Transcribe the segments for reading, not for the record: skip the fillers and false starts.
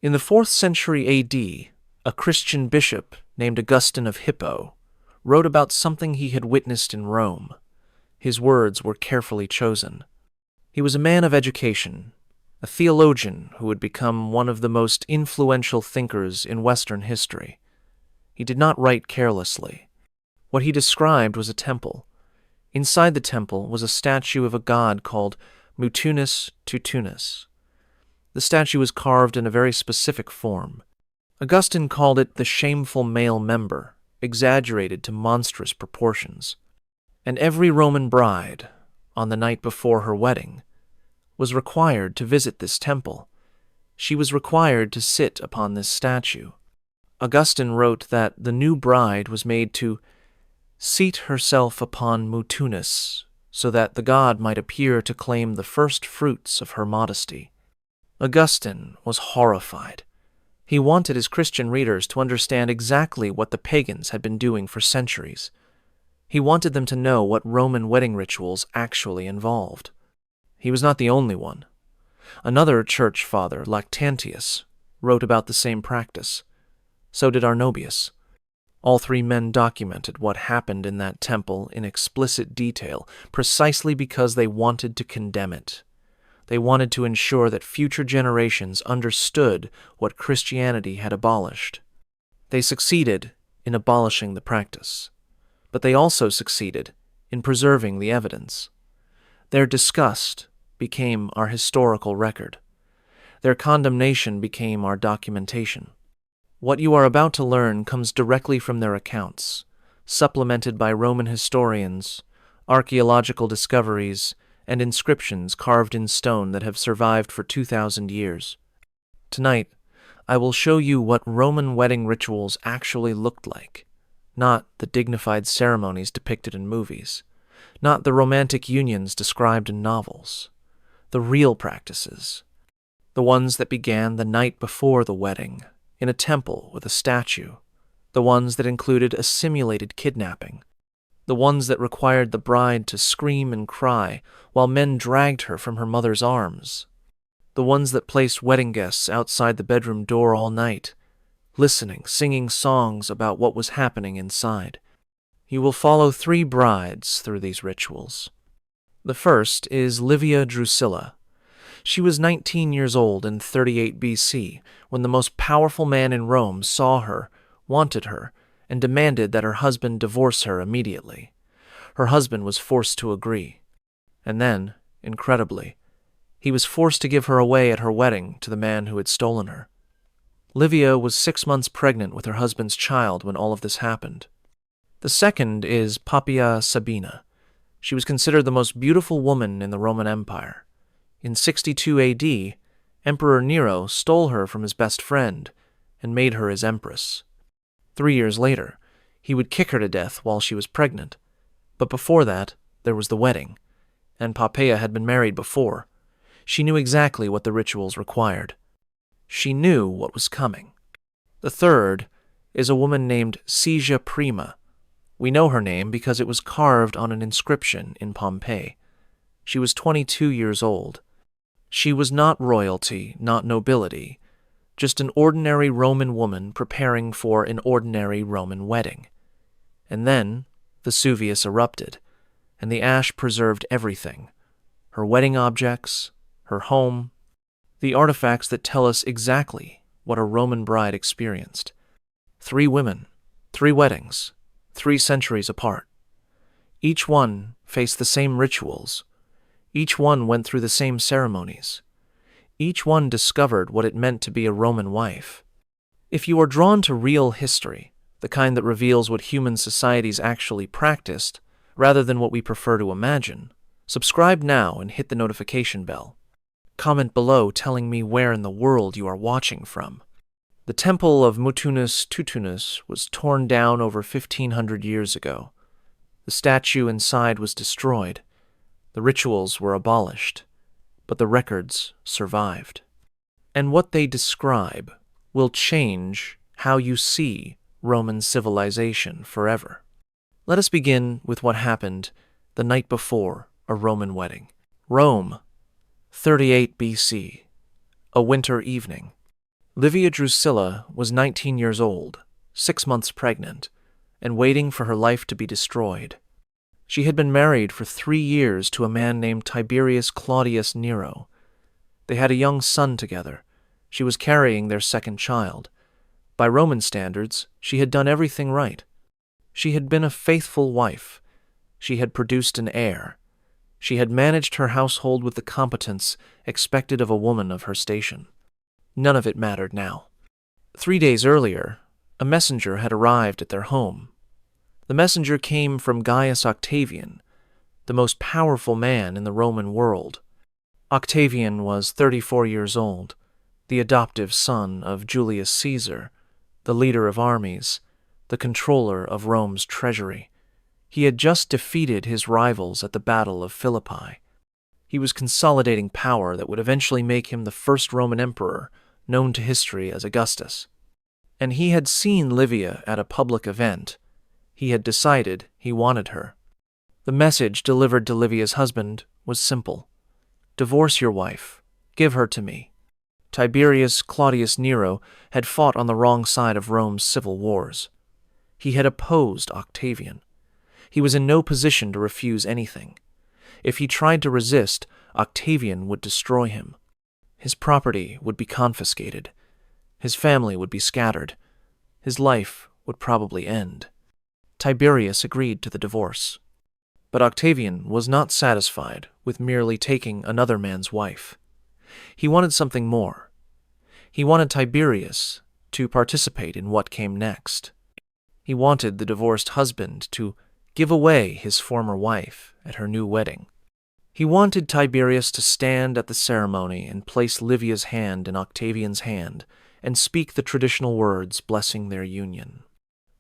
In the 4th century AD, a Christian bishop named Augustine of Hippo wrote about something he had witnessed in Rome. His words were carefully chosen. He was a man of education, a theologian who would become one of the most influential thinkers in Western history. He did not write carelessly. What he described was a temple. Inside the temple was a statue of a god called Mutunus Tutunus. The statue was carved in a very specific form. Augustine called it the shameful male member, exaggerated to monstrous proportions. And every Roman bride, on the night before her wedding, was required to visit this temple. She was required to sit upon this statue. Augustine wrote that the new bride was made to seat herself upon Mutunus, so that the god might appear to claim the first fruits of her modesty. Augustine was horrified. He wanted his Christian readers to understand exactly what the pagans had been doing for centuries. He wanted them to know what Roman wedding rituals actually involved. He was not the only one. Another church father, Lactantius, wrote about the same practice. So did Arnobius. All three men documented what happened in that temple in explicit detail, precisely because they wanted to condemn it. They wanted to ensure that future generations understood what Christianity had abolished. They succeeded in abolishing the practice, but they also succeeded in preserving the evidence. Their disgust became our historical record. Their condemnation became our documentation. What you are about to learn comes directly from their accounts, supplemented by Roman historians, archaeological discoveries, and inscriptions carved in stone that have survived for 2,000 years. Tonight, I will show you what Roman wedding rituals actually looked like, not the dignified ceremonies depicted in movies, not the romantic unions described in novels, the real practices, the ones that began the night before the wedding, in a temple with a statue, the ones that included a simulated kidnapping, the ones that required the bride to scream and cry while men dragged her from her mother's arms, the ones that placed wedding guests outside the bedroom door all night, listening, singing songs about what was happening inside. You will follow 3 brides through these rituals. The first is Livia Drusilla. She was 19 years old in 38 BC when the most powerful man in Rome saw her, wanted her, and demanded that her husband divorce her immediately. Her husband was forced to agree. And then, incredibly, he was forced to give her away at her wedding to the man who had stolen her. Livia was 6 months pregnant with her husband's child when all of this happened. The second is Poppaea Sabina. She was considered the most beautiful woman in the Roman Empire. In 62 AD, Emperor Nero stole her from his best friend and made her his empress. 3 years later, he would kick her to death while she was pregnant. But before that, there was the wedding, and Poppaea had been married before. She knew exactly what the rituals required. She knew what was coming. The third is a woman named Caesia Prima. We know her name because it was carved on an inscription in Pompeii. She was 22 years old. She was not royalty, not nobility, just an ordinary Roman woman preparing for an ordinary Roman wedding. And then Vesuvius erupted, and the ash preserved everything: her wedding objects, her home, the artifacts that tell us exactly what a Roman bride experienced. 3 women, 3 weddings, 3 centuries apart. Each one faced the same rituals. Each one went through the same ceremonies. Each one discovered what it meant to be a Roman wife. If you are drawn to real history, the kind that reveals what human societies actually practiced, rather than what we prefer to imagine, subscribe now and hit the notification bell. Comment below telling me where in the world you are watching from. The temple of Mutunus Tutunus was torn down over 1,500 years ago. The statue inside was destroyed. The rituals were abolished, but the records survived. And what they describe will change how you see Roman civilization forever. Let us begin with what happened the night before a Roman wedding. Rome, 38 BC, a winter evening. Livia Drusilla was 19 years old, 6 months pregnant, and waiting for her life to be destroyed. She had been married for 3 years to a man named Tiberius Claudius Nero. They had a young son together. She was carrying their second child. By Roman standards, she had done everything right. She had been a faithful wife. She had produced an heir. She had managed her household with the competence expected of a woman of her station. None of it mattered now. 3 days earlier, a messenger had arrived at their home. The messenger came from Gaius Octavian, the most powerful man in the Roman world. Octavian was 34 years old, the adoptive son of Julius Caesar, the leader of armies, the controller of Rome's treasury. He had just defeated his rivals at the Battle of Philippi. He was consolidating power that would eventually make him the first Roman emperor, known to history as Augustus. And he had seen Livia at a public event. He had decided he wanted her. The message delivered to Livia's husband was simple. Divorce your wife. Give her to me. Tiberius Claudius Nero had fought on the wrong side of Rome's civil wars. He had opposed Octavian. He was in no position to refuse anything. If he tried to resist, Octavian would destroy him. His property would be confiscated. His family would be scattered. His life would probably end. Tiberius agreed to the divorce. But Octavian was not satisfied with merely taking another man's wife. He wanted something more. He wanted Tiberius to participate in what came next. He wanted the divorced husband to give away his former wife at her new wedding. He wanted Tiberius to stand at the ceremony and place Livia's hand in Octavian's hand and speak the traditional words blessing their union.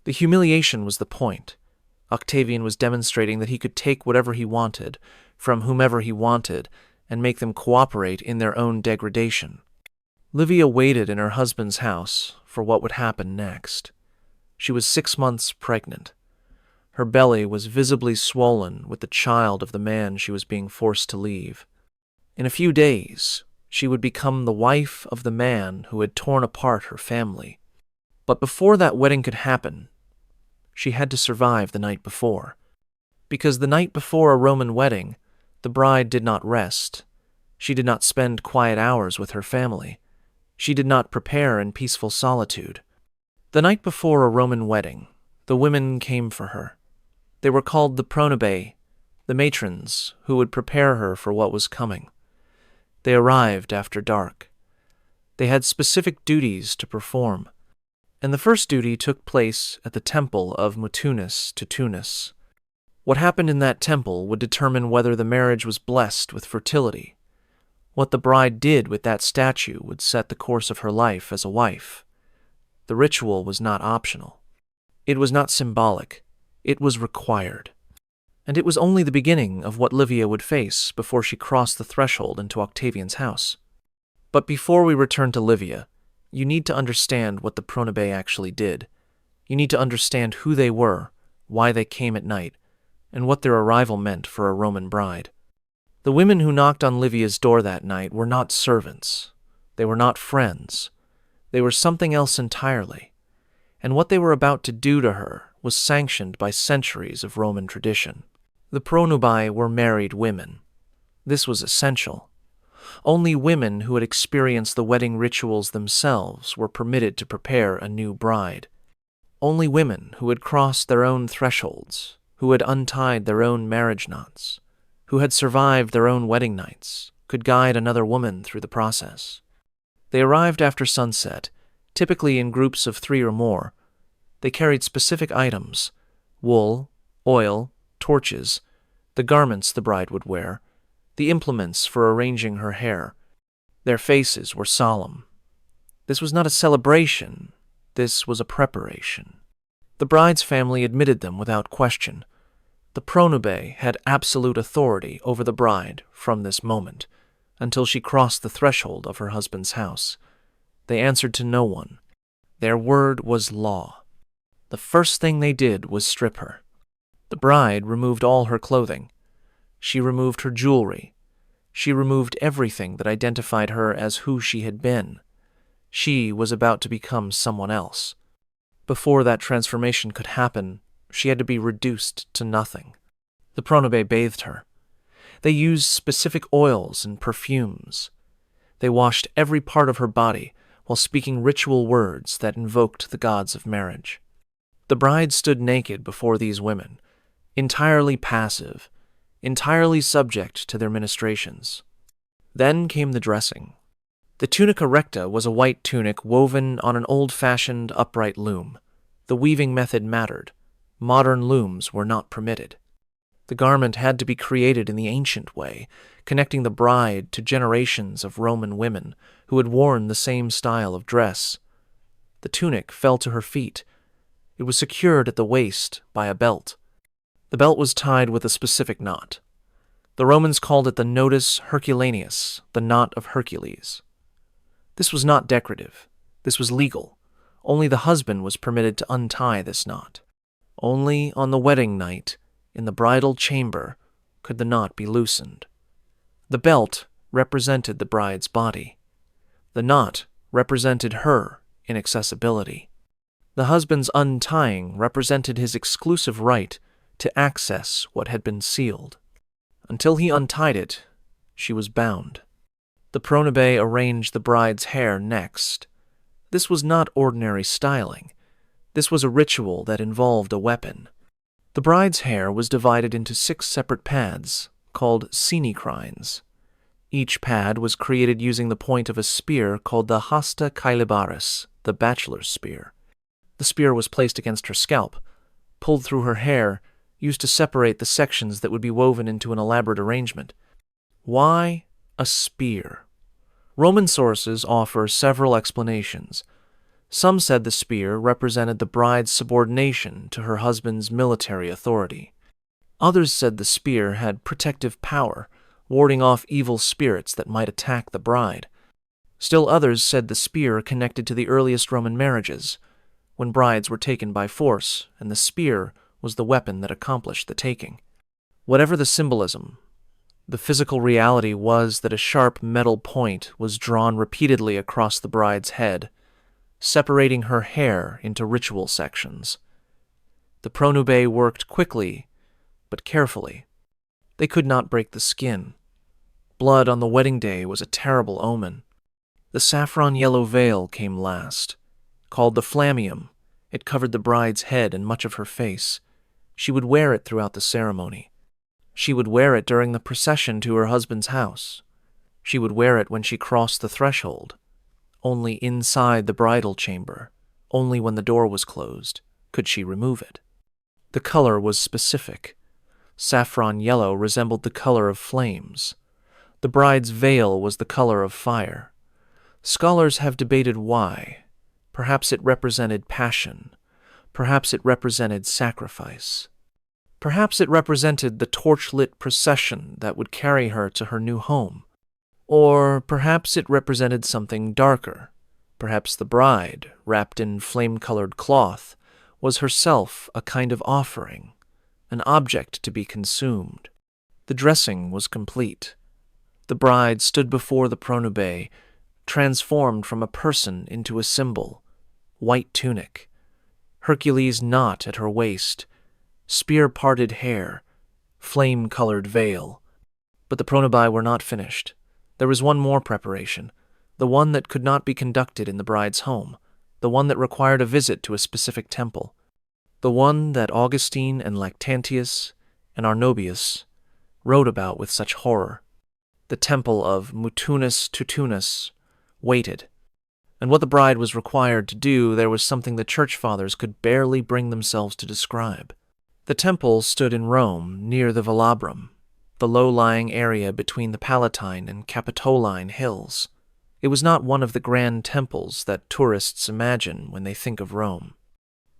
The humiliation was the point. Octavian was demonstrating that he could take whatever he wanted, from whomever he wanted, and make them cooperate in their own degradation. Livia waited in her husband's house for what would happen next. She was 6 months pregnant. Her belly was visibly swollen with the child of the man she was being forced to leave. In a few days, she would become the wife of the man who had torn apart her family. But before that wedding could happen, she had to survive the night before. Because the night before a Roman wedding, the bride did not rest. She did not spend quiet hours with her family. She did not prepare in peaceful solitude. The night before a Roman wedding, the women came for her. They were called the pronubae, the matrons who would prepare her for what was coming. They arrived after dark. They had specific duties to perform, and the first duty took place at the temple of Mutunus Tutunus. What happened in that temple would determine whether the marriage was blessed with fertility. What the bride did with that statue would set the course of her life as a wife. The ritual was not optional. It was not symbolic. It was required. And it was only the beginning of what Livia would face before she crossed the threshold into Octavian's house. But before we return to Livia, you need to understand what the pronubae actually did. You need to understand who they were, why they came at night, and what their arrival meant for a Roman bride. The women who knocked on Livia's door that night were not servants. They were not friends. They were something else entirely. And what they were about to do to her was sanctioned by centuries of Roman tradition. The pronubae were married women. This was essential. Only women who had experienced the wedding rituals themselves were permitted to prepare a new bride. Only women who had crossed their own thresholds, who had untied their own marriage knots, who had survived their own wedding nights, could guide another woman through the process. They arrived after sunset, typically in groups of 3 or more. They carried specific items: wool, oil, torches, the garments the bride would wear, the implements for arranging her hair. Their faces were solemn. This was not a celebration. This was a preparation. The bride's family admitted them without question. The pronubae had absolute authority over the bride from this moment, until she crossed the threshold of her husband's house. They answered to no one. Their word was law. The first thing they did was strip her. The bride removed all her clothing. She removed her jewelry. She removed everything that identified her as who she had been. She was about to become someone else. Before that transformation could happen, she had to be reduced to nothing. The pronubae bathed her. They used specific oils and perfumes. They washed every part of her body while speaking ritual words that invoked the gods of marriage. The bride stood naked before these women, entirely passive, entirely subject to their ministrations. Then came the dressing. The tunica recta was a white tunic woven on an old-fashioned upright loom. The weaving method mattered. Modern looms were not permitted. The garment had to be created in the ancient way, connecting the bride to generations of Roman women who had worn the same style of dress. The tunic fell to her feet. It was secured at the waist by a belt. The belt was tied with a specific knot. The Romans called it the nodus Herculaneus, the knot of Hercules. This was not decorative. This was legal. Only the husband was permitted to untie this knot. Only on the wedding night, in the bridal chamber, could the knot be loosened. The belt represented the bride's body. The knot represented her inaccessibility. The husband's untying represented his exclusive right to access what had been sealed. Until he untied it, she was bound. The pronubae arranged the bride's hair next. This was not ordinary styling. This was a ritual that involved a weapon. The bride's hair was divided into 6 separate pads, called sinicrines. Each pad was created using the point of a spear called the hasta caelibaris, the bachelor's spear. The spear was placed against her scalp, pulled through her hair, used to separate the sections that would be woven into an elaborate arrangement. Why a spear? Roman sources offer several explanations. Some said the spear represented the bride's subordination to her husband's military authority. Others said the spear had protective power, warding off evil spirits that might attack the bride. Still others said the spear connected to the earliest Roman marriages, when brides were taken by force, and the spear was the weapon that accomplished the taking. Whatever the symbolism, the physical reality was that a sharp metal point was drawn repeatedly across the bride's head, separating her hair into ritual sections. The pronubae worked quickly, but carefully. They could not break the skin. Blood on the wedding day was a terrible omen. The saffron yellow veil came last. Called the flammeum, it covered the bride's head and much of her face. She would wear it throughout the ceremony. She would wear it during the procession to her husband's house. She would wear it when she crossed the threshold. Only inside the bridal chamber, only when the door was closed, could she remove it. The color was specific. Saffron yellow resembled the color of flames. The bride's veil was the color of fire. Scholars have debated why. Perhaps it represented passion. Perhaps it represented sacrifice. Perhaps it represented the torch-lit procession that would carry her to her new home. Or perhaps it represented something darker. Perhaps the bride, wrapped in flame-colored cloth, was herself a kind of offering, an object to be consumed. The dressing was complete. The bride stood before the pronubae, transformed from a person into a symbol. White tunic, Hercules knot at her waist, spear-parted hair, flame-colored veil. But the pronubae were not finished. There was one more preparation, the one that could not be conducted in the bride's home, the one that required a visit to a specific temple, the one that Augustine and Lactantius and Arnobius wrote about with such horror. The temple of Mutunus Tutunus waited, and what the bride was required to do there was something the church fathers could barely bring themselves to describe. The temple stood in Rome, near the Velabrum, the low-lying area between the Palatine and Capitoline hills. It was not one of the grand temples that tourists imagine when they think of Rome.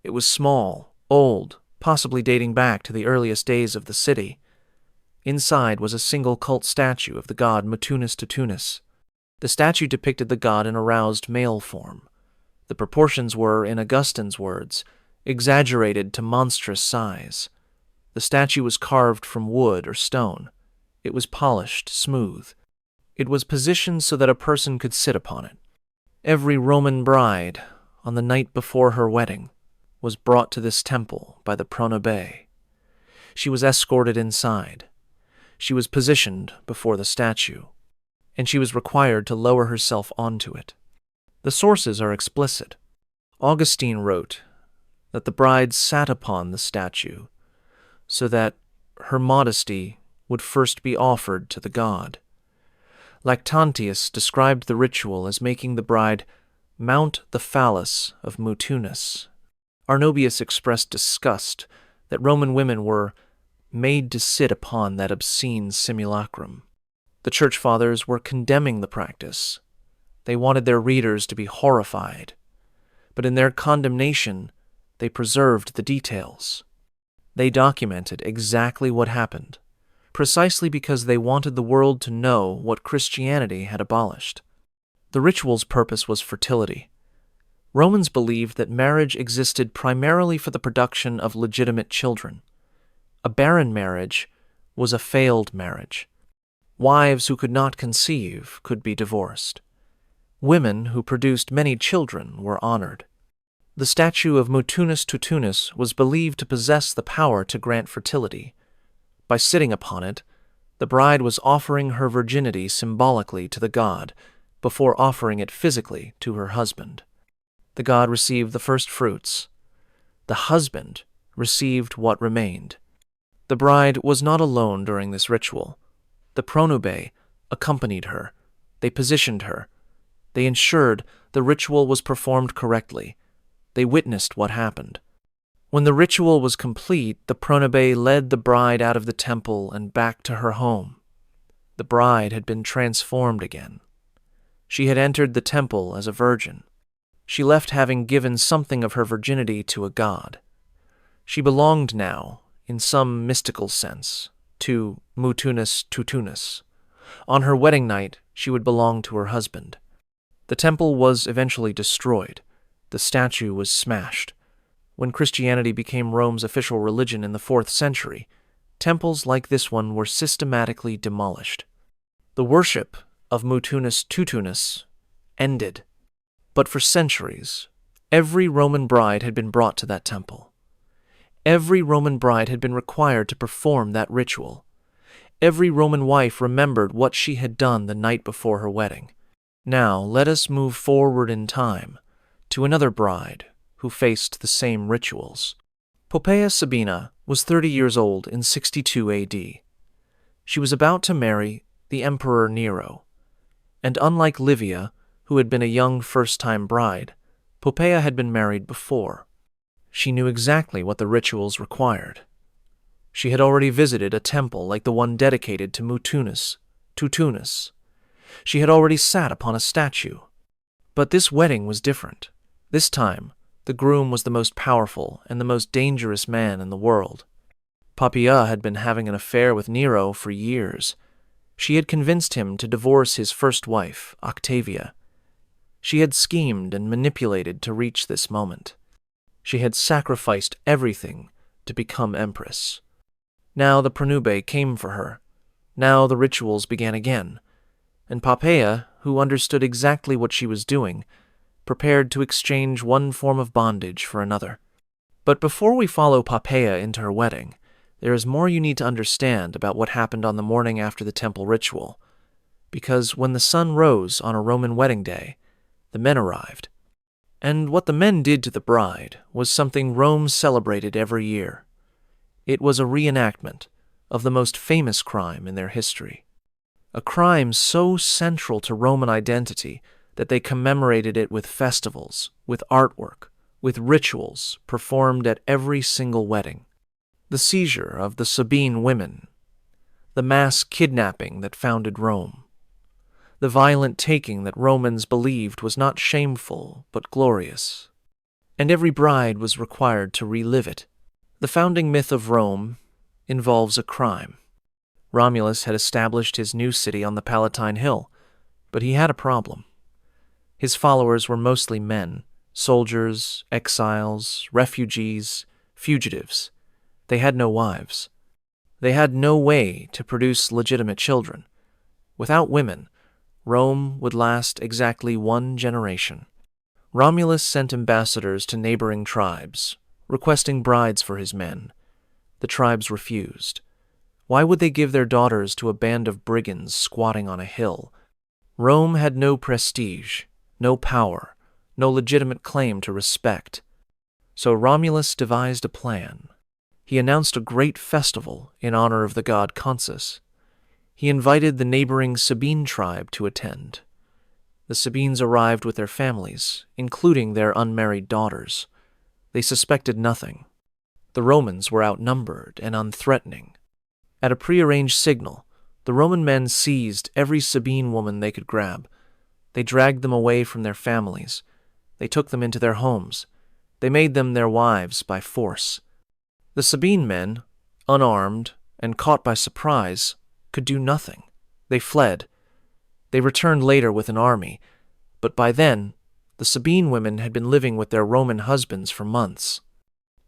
It was small, old, possibly dating back to the earliest days of the city. Inside was a single cult statue of the god Mutunus Tutunus. The statue depicted the god in aroused male form. The proportions were, in Augustine's words, exaggerated to monstrous size. The statue was carved from wood or stone. It was polished, smooth. It was positioned so that a person could sit upon it. Every Roman bride, on the night before her wedding, was brought to this temple by the pronubae. She was escorted inside. She was positioned before the statue, and she was required to lower herself onto it. The sources are explicit. Augustine wrote that the bride sat upon the statue so that her modesty would first be offered to the god. Lactantius described the ritual as making the bride mount the phallus of Mutunus. Arnobius expressed disgust that Roman women were made to sit upon that obscene simulacrum. The Church Fathers were condemning the practice. They wanted their readers to be horrified, but in their condemnation, they preserved the details. They documented exactly what happened, precisely because they wanted the world to know what Christianity had abolished. The ritual's purpose was fertility. Romans believed that marriage existed primarily for the production of legitimate children. A barren marriage was a failed marriage. Wives who could not conceive could be divorced. Women who produced many children were honored. The statue of Mutunus Tutunus was believed to possess the power to grant fertility. By sitting upon it, the bride was offering her virginity symbolically to the god before offering it physically to her husband. The god received the first fruits. The husband received what remained. The bride was not alone during this ritual. The pronubae accompanied her. They positioned her. They ensured the ritual was performed correctly. They witnessed what happened. When the ritual was complete, the pronubae led the bride out of the temple and back to her home. The bride had been transformed again. She had entered the temple as a virgin. She left having given something of her virginity to a god. She belonged now, in some mystical sense, to Mutunus Tutunus. On her wedding night, she would belong to her husband. The temple was eventually destroyed. The statue was smashed. When Christianity became Rome's official religion in the 4th century, temples like this one were systematically demolished. The worship of Mutunus Tutunus ended. But for centuries, every Roman bride had been brought to that temple. Every Roman bride had been required to perform that ritual. Every Roman wife remembered what she had done the night before her wedding. Now let us move forward in time to another bride who faced the same rituals. Poppaea Sabina was 30 years old in 62 AD. She was about to marry the Emperor Nero, and unlike Livia, who had been a young first-time bride, Poppaea had been married before. She knew exactly what the rituals required. She had already visited a temple like the one dedicated to Mutunus Tutunus. She had already sat upon a statue. But this wedding was different. This time, the groom was the most powerful and the most dangerous man in the world. Poppaea had been having an affair with Nero for years. She had convinced him to divorce his first wife, Octavia. She had schemed and manipulated to reach this moment. She had sacrificed everything to become empress. Now the pronubae came for her. Now the rituals began again. And Poppaea, who understood exactly what she was doing, prepared to exchange one form of bondage for another. But before we follow Poppaea into her wedding, there is more you need to understand about what happened on the morning after the temple ritual. Because when the sun rose on a Roman wedding day, the men arrived. And what the men did to the bride was something Rome celebrated every year. It was a reenactment of the most famous crime in their history. A crime so central to Roman identity that they commemorated it with festivals, with artwork, with rituals performed at every single wedding. The seizure of the Sabine women, the mass kidnapping that founded Rome, the violent taking that Romans believed was not shameful but glorious. And every bride was required to relive it. The founding myth of Rome involves a crime. Romulus had established his new city on the Palatine Hill, but he had a problem. His followers were mostly men, soldiers, exiles, refugees, fugitives. They had no wives. They had no way to produce legitimate children. Without women, Rome would last exactly 1 generation. Romulus sent ambassadors to neighboring tribes, requesting brides for his men. The tribes refused. Why would they give their daughters to a band of brigands squatting on a hill? Rome had no prestige, no power, no legitimate claim to respect. So Romulus devised a plan. He announced a great festival in honor of the god Consus. He invited the neighboring Sabine tribe to attend. The Sabines arrived with their families, including their unmarried daughters. They suspected nothing. The Romans were outnumbered and unthreatening. At a prearranged signal, the Roman men seized every Sabine woman they could grab. They dragged them away from their families. They took them into their homes. They made them their wives by force. The Sabine men, unarmed and caught by surprise, could do nothing. They fled. They returned later with an army, but by then, the Sabine women had been living with their Roman husbands for months.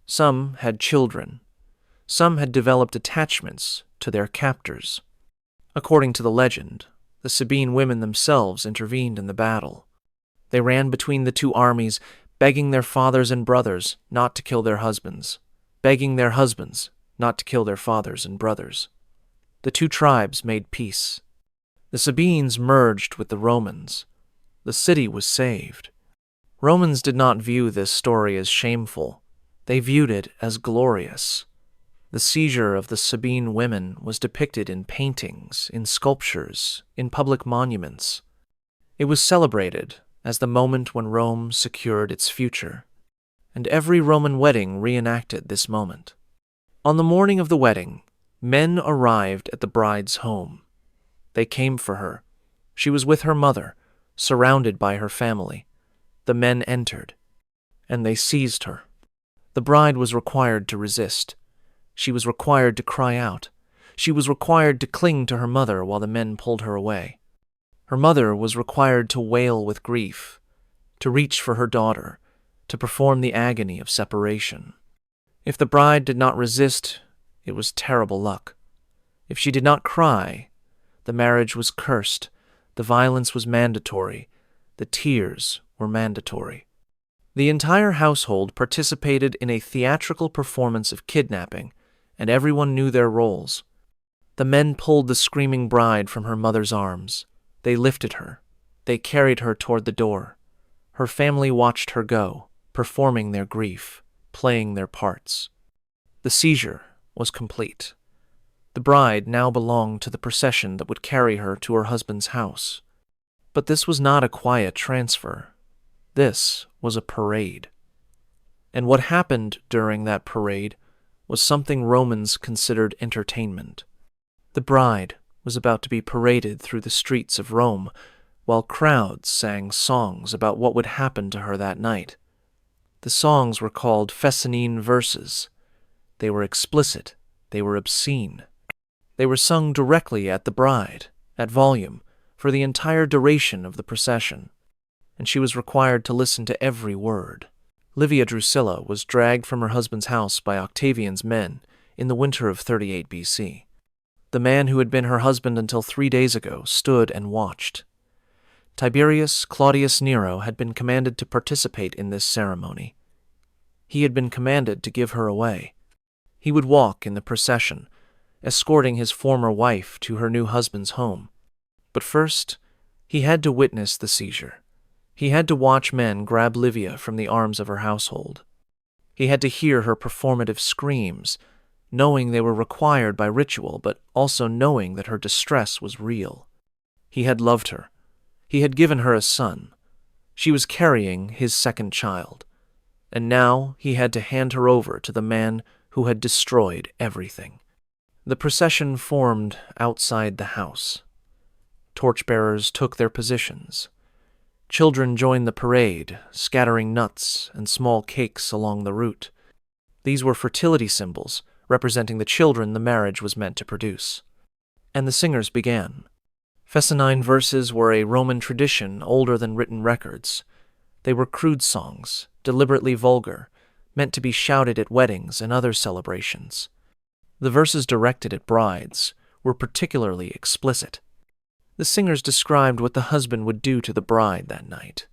Some had children. Some had developed attachments to their captors. According to the legend, the Sabine women themselves intervened in the battle. They ran between the two armies, begging their fathers and brothers not to kill their husbands, begging their husbands not to kill their fathers and brothers. The two tribes made peace. The Sabines merged with the Romans. The city was saved. Romans did not view this story as shameful. They viewed it as glorious. The seizure of the Sabine women was depicted in paintings, in sculptures, in public monuments. It was celebrated as the moment when Rome secured its future, and every Roman wedding reenacted this moment. On the morning of the wedding, men arrived at the bride's home. They came for her. She was with her mother, surrounded by her family. The men entered, and they seized her. The bride was required to resist. She was required to cry out. She was required to cling to her mother while the men pulled her away. Her mother was required to wail with grief, to reach for her daughter, to perform the agony of separation. If the bride did not resist, it was terrible luck. If she did not cry, the marriage was cursed, the violence was mandatory, the tears were mandatory. The entire household participated in a theatrical performance of kidnapping, and everyone knew their roles. The men pulled the screaming bride from her mother's arms. They lifted her. They carried her toward the door. Her family watched her go, performing their grief, playing their parts. The seizure was complete. The bride now belonged to the procession that would carry her to her husband's house. But this was not a quiet transfer. This was a parade. And what happened during that parade was something Romans considered entertainment. The bride was about to be paraded through the streets of Rome, while crowds sang songs about what would happen to her that night. The songs were called Fescennine verses. They were explicit. They were obscene. They were sung directly at the bride, at volume, for the entire duration of the procession, and she was required to listen to every word. Livia Drusilla was dragged from her husband's house by Octavian's men in the winter of 38 BC. The man who had been her husband until 3 days ago stood and watched. Tiberius Claudius Nero had been commanded to participate in this ceremony. He had been commanded to give her away. He would walk in the procession, escorting his former wife to her new husband's home. But first, he had to witness the seizure. He had to watch men grab Livia from the arms of her household. He had to hear her performative screams, knowing they were required by ritual, but also knowing that her distress was real. He had loved her. He had given her a son. She was carrying his second child. And now he had to hand her over to the man who had destroyed everything. The procession formed outside the house. Torchbearers took their positions. Children joined the parade, scattering nuts and small cakes along the route. These were fertility symbols, representing the children the marriage was meant to produce. And the singers began. Fescennine verses were a Roman tradition older than written records. They were crude songs, deliberately vulgar, meant to be shouted at weddings and other celebrations. The verses directed at brides were particularly explicit. The singers described what the husband would do to the bride that night.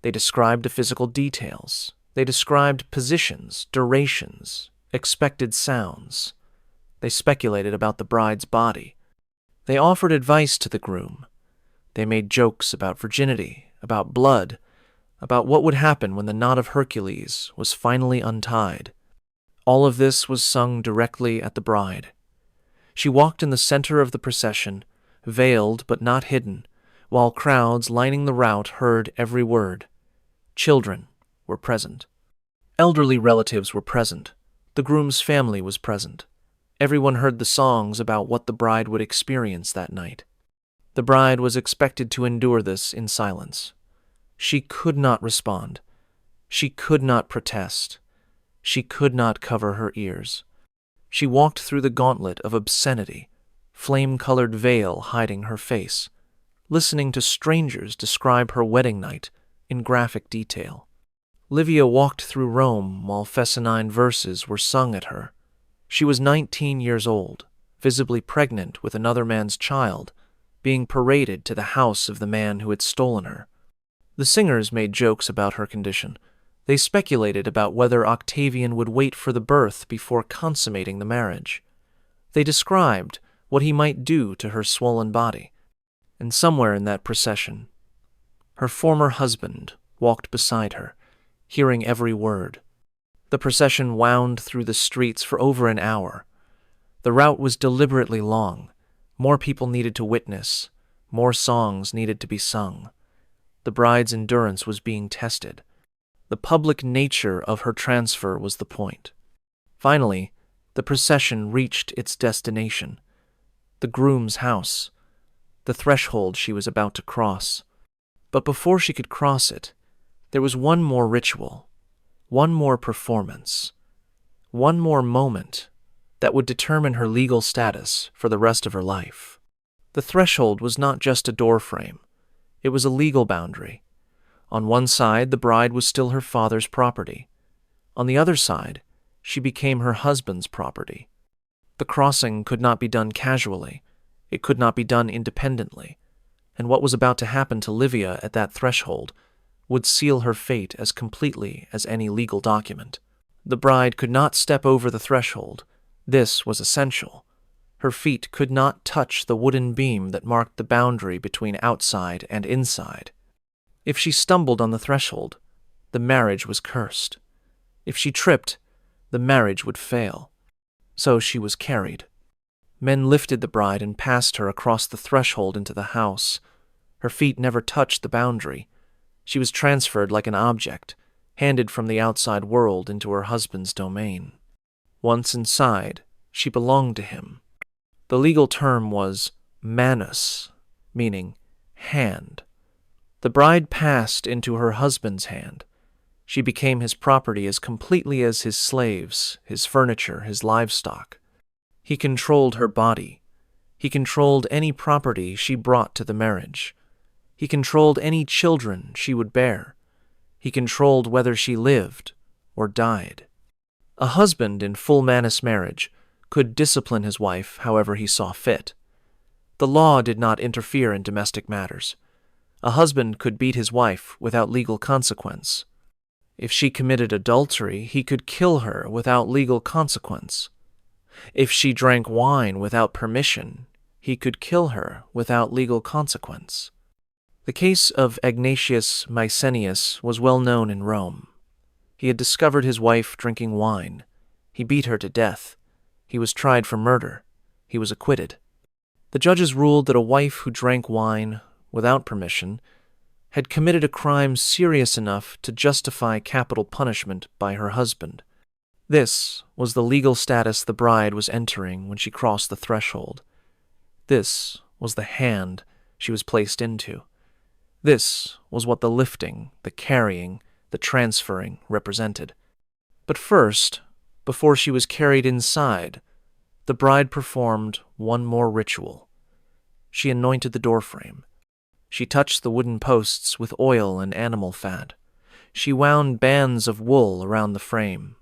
They described the physical details. They described positions, durations, expected sounds. They speculated about the bride's body. They offered advice to the groom. They made jokes about virginity, about blood, about what would happen when the knot of Hercules was finally untied. All of this was sung directly at the bride. She walked in the center of the procession, veiled but not hidden, while crowds lining the route heard every word. Children were present. Elderly relatives were present. The groom's family was present. Everyone heard the songs about what the bride would experience that night. The bride was expected to endure this in silence. She could not respond. She could not protest. She could not cover her ears. She walked through the gauntlet of obscenity, flame-colored veil hiding her face, listening to strangers describe her wedding night in graphic detail. Livia walked through Rome while fescennine verses were sung at her. She was 19 years old, visibly pregnant with another man's child, being paraded to the house of the man who had stolen her. The singers made jokes about her condition. They speculated about whether Octavian would wait for the birth before consummating the marriage. They described what he might do to her swollen body. And somewhere in that procession, her former husband walked beside her, hearing every word. The procession wound through the streets for over an hour. The route was deliberately long. More people needed to witness. More songs needed to be sung. The bride's endurance was being tested. The public nature of her transfer was the point. Finally, the procession reached its destination, the groom's house, the threshold she was about to cross. But before she could cross it, there was one more ritual, one more performance, one more moment that would determine her legal status for the rest of her life. The threshold was not just a doorframe. It was a legal boundary. On one side, the bride was still her father's property. On the other side, she became her husband's property. The crossing could not be done casually. It could not be done independently. And what was about to happen to Livia at that threshold would seal her fate as completely as any legal document. The bride could not step over the threshold. This was essential. Her feet could not touch the wooden beam that marked the boundary between outside and inside. If she stumbled on the threshold, the marriage was cursed. If she tripped, the marriage would fail. So she was carried. Men lifted the bride and passed her across the threshold into the house. Her feet never touched the boundary. She was transferred like an object, handed from the outside world into her husband's domain. Once inside, she belonged to him. The legal term was manus, meaning hand. The bride passed into her husband's hand. She became his property as completely as his slaves, his furniture, his livestock. He controlled her body. He controlled any property she brought to the marriage. He controlled any children she would bear. He controlled whether she lived or died. A husband in full manus marriage could discipline his wife however he saw fit. The law did not interfere in domestic matters. A husband could beat his wife without legal consequence. If she committed adultery, he could kill her without legal consequence. If she drank wine without permission, he could kill her without legal consequence. The case of Ignatius Mycenius was well known in Rome. He had discovered his wife drinking wine. He beat her to death. He was tried for murder. He was acquitted. The judges ruled that a wife who drank wine without permission had committed a crime serious enough to justify capital punishment by her husband. This was the legal status the bride was entering when she crossed the threshold. This was the hand she was placed into. This was what the lifting, the carrying, the transferring represented. But first, before she was carried inside, the bride performed one more ritual. She anointed the doorframe. She touched the wooden posts with oil and animal fat. She wound bands of wool around the frame.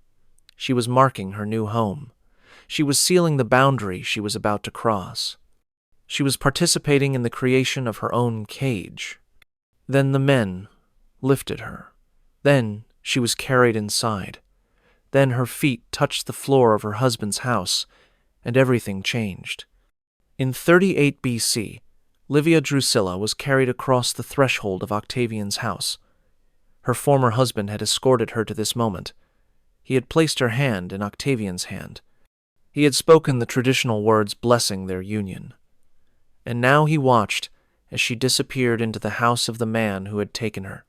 She was marking her new home. She was sealing the boundary she was about to cross. She was participating in the creation of her own cage. Then the men lifted her. Then she was carried inside. Then her feet touched the floor of her husband's house, and everything changed. In 38 BC, Livia Drusilla was carried across the threshold of Octavian's house. Her former husband had escorted her to this moment. He had placed her hand in Octavian's hand. He had spoken the traditional words blessing their union. And now he watched as she disappeared into the house of the man who had taken her.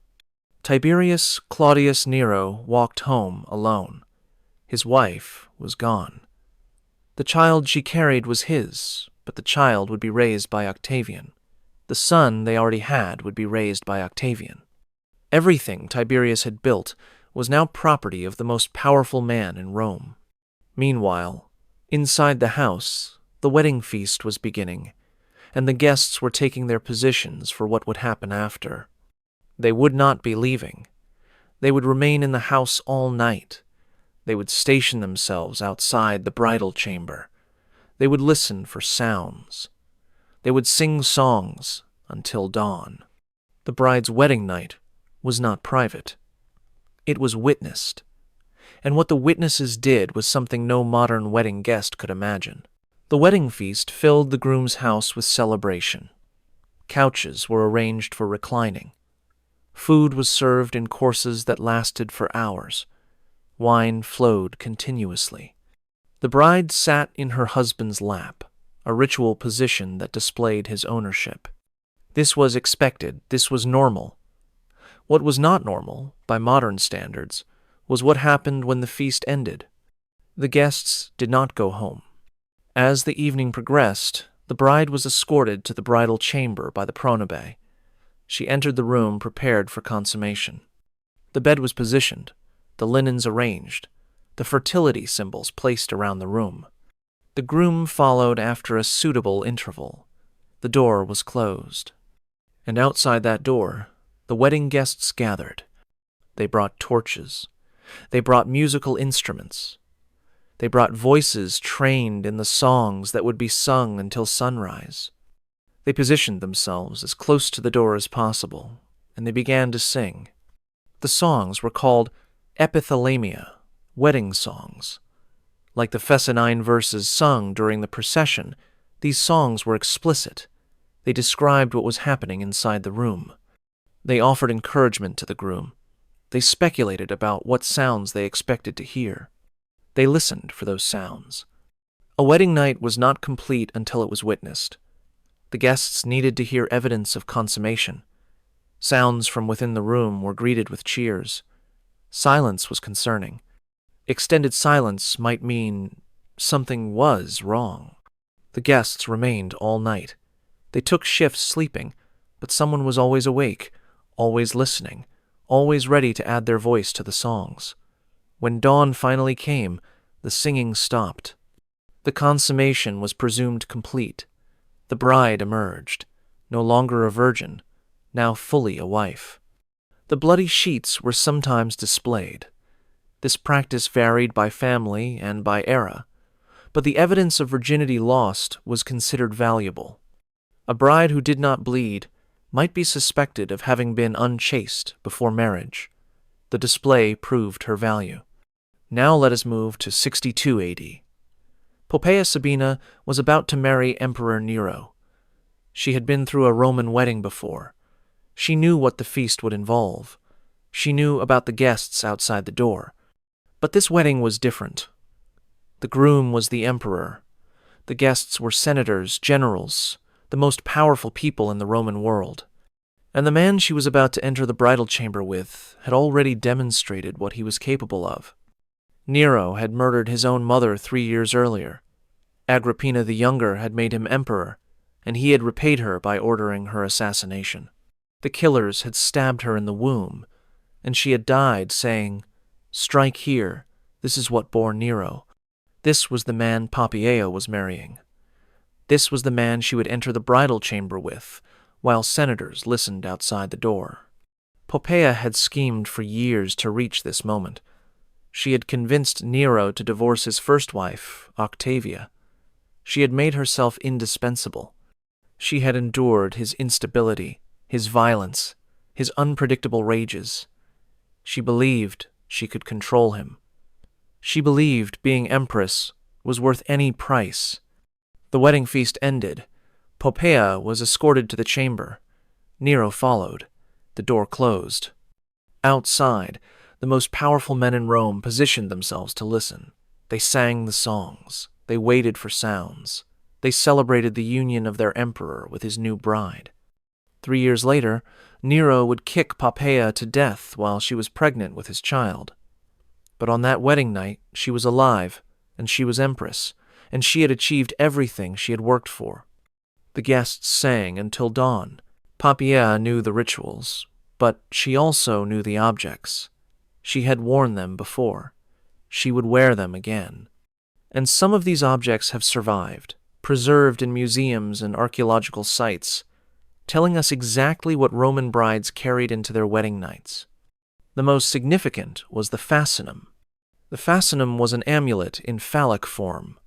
Tiberius Claudius Nero walked home alone. His wife was gone. The child she carried was his, but the child would be raised by Octavian. The son they already had would be raised by Octavian. Everything Tiberius had built was now property of the most powerful man in Rome. Meanwhile, inside the house, the wedding feast was beginning, and the guests were taking their positions for what would happen after. They would not be leaving. They would remain in the house all night. They would station themselves outside the bridal chamber. They would listen for sounds. They would sing songs until dawn. The bride's wedding night was not private. It was witnessed. And what the witnesses did was something no modern wedding guest could imagine. The wedding feast filled the groom's house with celebration. Couches were arranged for reclining. Food was served in courses that lasted for hours. Wine flowed continuously. The bride sat in her husband's lap, a ritual position that displayed his ownership. This was expected, this was normal. What was not normal, by modern standards, was what happened when the feast ended. The guests did not go home. As the evening progressed, the bride was escorted to the bridal chamber by the pronubae. She entered the room prepared for consummation. The bed was positioned, the linens arranged, the fertility symbols placed around the room. The groom followed after a suitable interval. The door was closed. And outside that door, the wedding guests gathered. They brought torches. They brought musical instruments. They brought voices trained in the songs that would be sung until sunrise. They positioned themselves as close to the door as possible, and they began to sing. The songs were called epithalamia, wedding songs. Like the Fescennine verses sung during the procession, these songs were explicit. They described what was happening inside the room. They offered encouragement to the groom. They speculated about what sounds they expected to hear. They listened for those sounds. A wedding night was not complete until it was witnessed. The guests needed to hear evidence of consummation. Sounds from within the room were greeted with cheers. Silence was concerning. Extended silence might mean something was wrong. The guests remained all night. They took shifts sleeping, but someone was always awake, always listening, always ready to add their voice to the songs. When dawn finally came, the singing stopped. The consummation was presumed complete. The bride emerged, no longer a virgin, now fully a wife. The bloody sheets were sometimes displayed. This practice varied by family and by era, but the evidence of virginity lost was considered valuable. A bride who did not bleed might be suspected of having been unchaste before marriage. The display proved her value. Now let us move to 62 AD. Poppaea Sabina was about to marry Emperor Nero. She had been through a Roman wedding before. She knew what the feast would involve. She knew about the guests outside the door. But this wedding was different. The groom was the emperor. The guests were senators, generals, the most powerful people in the Roman world. And the man she was about to enter the bridal chamber with had already demonstrated what he was capable of. Nero had murdered his own mother 3 years earlier. Agrippina the Younger had made him emperor, and he had repaid her by ordering her assassination. The killers had stabbed her in the womb, and she had died saying, "Strike here, this is what bore Nero." This was the man Pompeii was marrying. This was the man she would enter the bridal chamber with, while senators listened outside the door. Poppaea had schemed for years to reach this moment. She had convinced Nero to divorce his first wife, Octavia. She had made herself indispensable. She had endured his instability, his violence, his unpredictable rages. She believed she could control him. She believed being empress was worth any price. The wedding feast ended. Pompeii was escorted to the chamber. Nero followed. The door closed. Outside, the most powerful men in Rome positioned themselves to listen. They sang the songs. They waited for sounds. They celebrated the union of their emperor with his new bride. 3 years later, Nero would kick Pompeii to death while she was pregnant with his child. But on that wedding night, she was alive, and she was empress, and she had achieved everything she had worked for. The guests sang until dawn. Pompeii knew the rituals, but she also knew the objects. She had worn them before. She would wear them again. And some of these objects have survived, preserved in museums and archaeological sites, telling us exactly what Roman brides carried into their wedding nights. The most significant was the fascinum. The fascinum was an amulet in phallic form.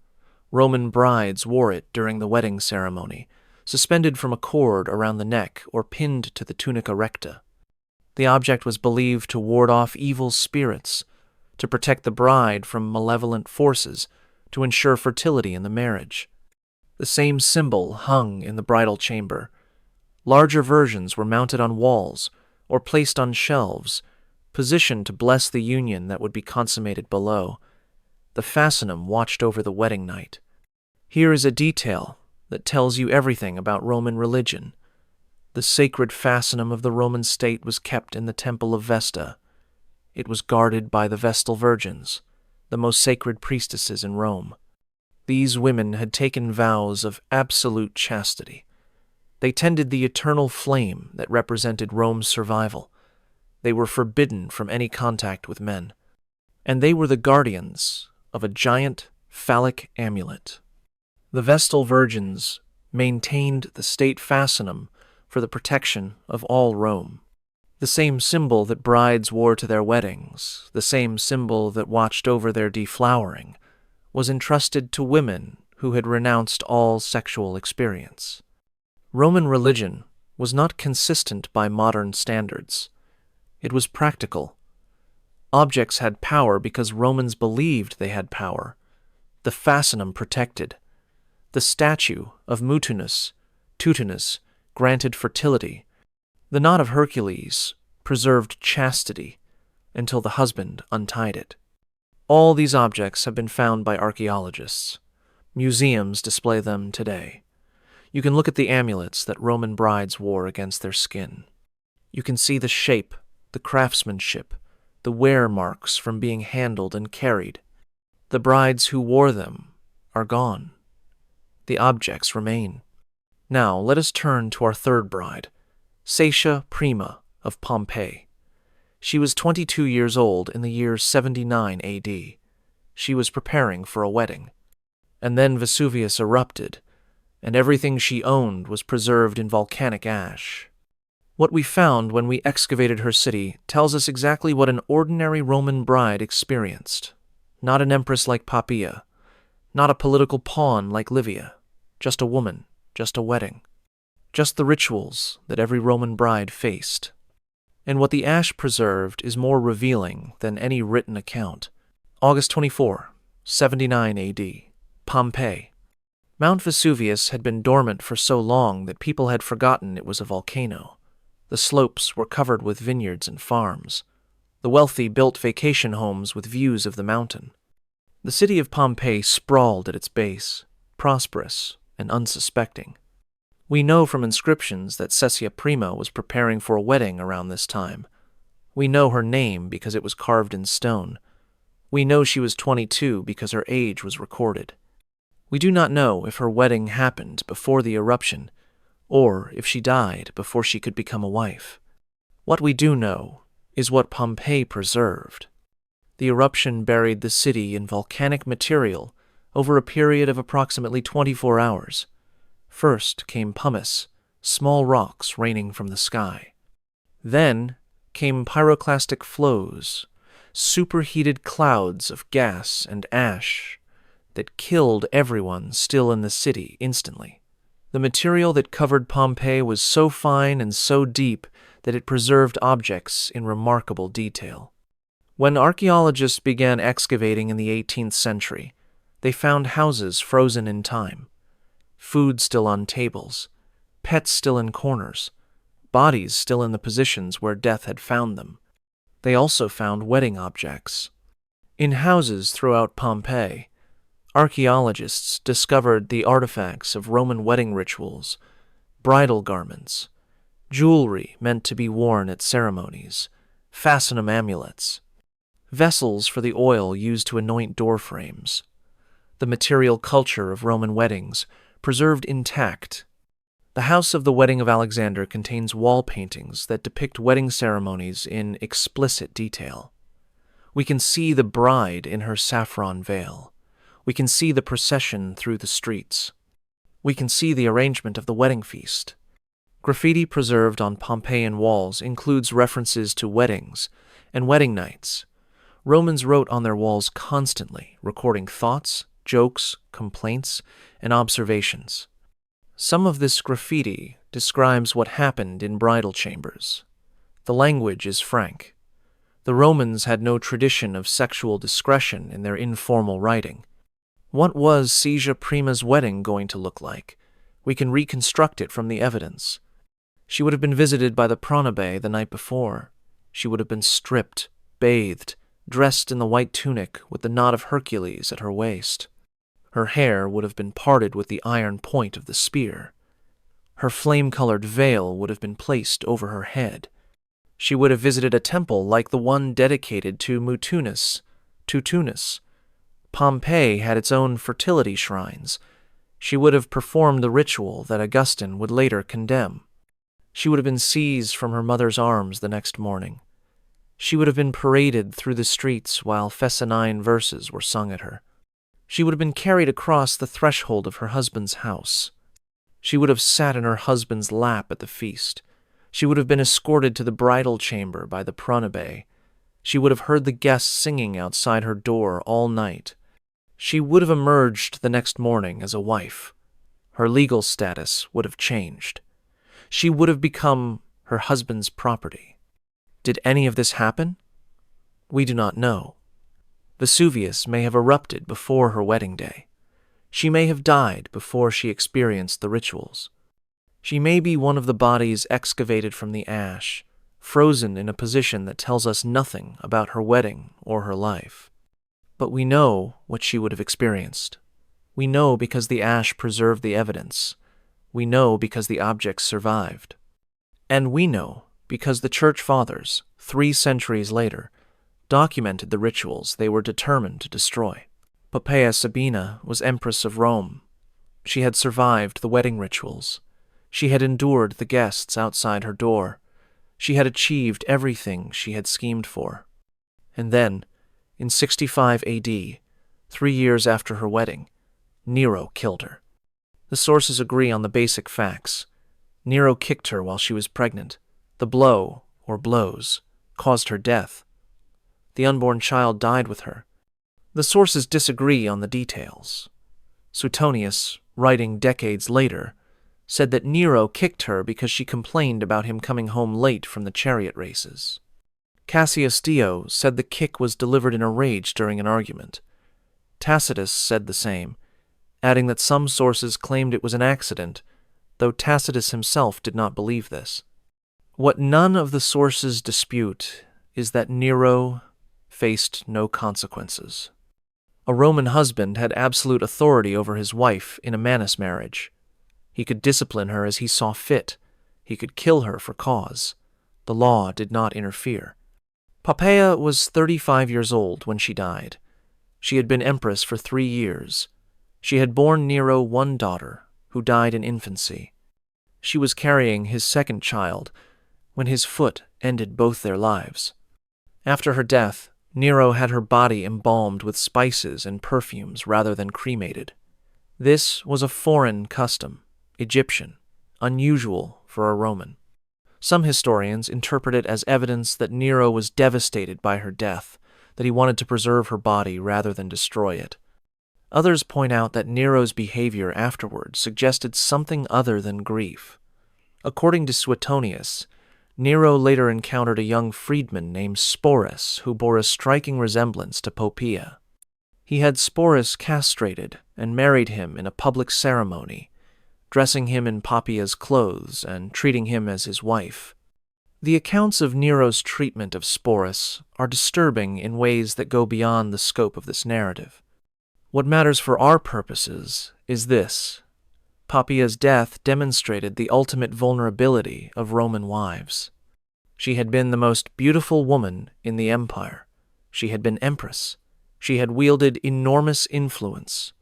Roman brides wore it during the wedding ceremony, suspended from a cord around the neck or pinned to the tunica recta. The object was believed to ward off evil spirits, to protect the bride from malevolent forces, to ensure fertility in the marriage. The same symbol hung in the bridal chamber. Larger versions were mounted on walls or placed on shelves, positioned to bless the union that would be consummated below. The fascinum watched over the wedding night. Here is a detail that tells you everything about Roman religion. The sacred fascinum of the Roman state was kept in the Temple of Vesta. It was guarded by the Vestal Virgins, the most sacred priestesses in Rome. These women had taken vows of absolute chastity. They tended the eternal flame that represented Rome's survival. They were forbidden from any contact with men. And they were the guardians of a giant phallic amulet. The Vestal Virgins maintained the state fascinum for the protection of all Rome. The same symbol that brides wore to their weddings, the same symbol that watched over their deflowering, was entrusted to women who had renounced all sexual experience. Roman religion was not consistent by modern standards. It was practical. Objects had power because Romans believed they had power. The fascinum protected. The statue of Mutinus, Tutinus, granted fertility. The knot of Hercules preserved chastity until the husband untied it. All these objects have been found by archaeologists. Museums display them today. You can look at the amulets that Roman brides wore against their skin. You can see the shape, the craftsmanship, the wear marks from being handled and carried. The brides who wore them are gone. The objects remain. Now let us turn to our third bride, Satia Prima of Pompeii. She was 22 years old in the year 79 AD. She was preparing for a wedding. And then Vesuvius erupted, and everything she owned was preserved in volcanic ash. What we found when we excavated her city tells us exactly what an ordinary Roman bride experienced. Not an empress like Pompeii, not a political pawn like Livia, just a woman, just a wedding, just the rituals that every Roman bride faced. And what the ash preserved is more revealing than any written account. August 24, 79 AD, Pompeii. Mount Vesuvius had been dormant for so long that people had forgotten it was a volcano. The slopes were covered with vineyards and farms. The wealthy built vacation homes with views of the mountain. The city of Pompeii sprawled at its base, prosperous and unsuspecting. We know from inscriptions that Satia Prima was preparing for a wedding around this time. We know her name because it was carved in stone. We know she was 22 because her age was recorded. We do not know if her wedding happened before the eruption, or if she died before she could become a wife. What we do know is what Pompeii preserved. The eruption buried the city in volcanic material over a period of approximately 24 hours. First came pumice, small rocks raining from the sky. Then came pyroclastic flows, superheated clouds of gas and ash that killed everyone still in the city instantly. The material that covered Pompeii was so fine and so deep that it preserved objects in remarkable detail. When archaeologists began excavating in the 18th century, they found houses frozen in time, food still on tables, pets still in corners, bodies still in the positions where death had found them. They also found wedding objects. In houses throughout Pompeii, archaeologists discovered the artifacts of Roman wedding rituals, bridal garments, jewelry meant to be worn at ceremonies, fastenum amulets, vessels for the oil used to anoint door frames. The material culture of Roman weddings preserved intact. The house of the wedding of Alexander contains wall paintings that depict wedding ceremonies in explicit detail. We can see the bride in her saffron veil. We can see the procession through the streets. We can see the arrangement of the wedding feast. Graffiti preserved on Pompeian walls includes references to weddings and wedding nights. Romans wrote on their walls constantly, recording thoughts, jokes, complaints, and observations. Some of this graffiti describes what happened in bridal chambers. The language is frank. The Romans had no tradition of sexual discretion in their informal writing. What was Caesia Prima's wedding going to look like? We can reconstruct it from the evidence. She would have been visited by the pronubae the night before. She would have been stripped, bathed, dressed in the white tunic with the knot of Hercules at her waist. Her hair would have been parted with the iron point of the spear. Her flame-colored veil would have been placed over her head. She would have visited a temple like the one dedicated to Tutunus. Pompeii had its own fertility shrines. She would have performed the ritual that Augustine would later condemn. She would have been seized from her mother's arms the next morning. She would have been paraded through the streets while Fescennine verses were sung at her. She would have been carried across the threshold of her husband's house. She would have sat in her husband's lap at the feast. She would have been escorted to the bridal chamber by the pronubae. She would have heard the guests singing outside her door all night. She would have emerged the next morning as a wife. Her legal status would have changed. She would have become her husband's property. Did any of this happen? We do not know. Vesuvius may have erupted before her wedding day. She may have died before she experienced the rituals. She may be one of the bodies excavated from the ash, frozen in a position that tells us nothing about her wedding or her life. But we know what she would have experienced. We know because the ash preserved the evidence. We know because the objects survived. And we know because the Church Fathers, 3 centuries later, documented the rituals they were determined to destroy. Poppaea Sabina was Empress of Rome. She had survived the wedding rituals. She had endured the guests outside her door. She had achieved everything she had schemed for. And then, in 65 AD, 3 years after her wedding, Nero killed her. The sources agree on the basic facts. Nero kicked her while she was pregnant. The blow, or blows, caused her death. The unborn child died with her. The sources disagree on the details. Suetonius, writing decades later, said that Nero kicked her because she complained about him coming home late from the chariot races. Cassius Dio said the kick was delivered in a rage during an argument. Tacitus said the same, adding that some sources claimed it was an accident, though Tacitus himself did not believe this. What none of the sources dispute is that Nero faced no consequences. A Roman husband had absolute authority over his wife in a manus marriage. He could discipline her as he saw fit. He could kill her for cause. The law did not interfere. Poppaea was 35 years old when she died. She had been empress for 3 years. She had borne Nero 1 daughter, who died in infancy. She was carrying his 2nd child when his foot ended both their lives. After her death, Nero had her body embalmed with spices and perfumes rather than cremated. This was a foreign custom, Egyptian, unusual for a Roman. Some historians interpret it as evidence that Nero was devastated by her death, that he wanted to preserve her body rather than destroy it. Others point out that Nero's behavior afterward suggested something other than grief. According to Suetonius, Nero later encountered a young freedman named Sporus who bore a striking resemblance to Pompeii. He had Sporus castrated and married him in a public ceremony, dressing him in Poppeia's clothes and treating him as his wife. The accounts of Nero's treatment of Sporus are disturbing in ways that go beyond the scope of this narrative. What matters for our purposes is this: Poppeia's death demonstrated the ultimate vulnerability of Roman wives. She had been the most beautiful woman in the empire. She had been empress. She had wielded enormous influence.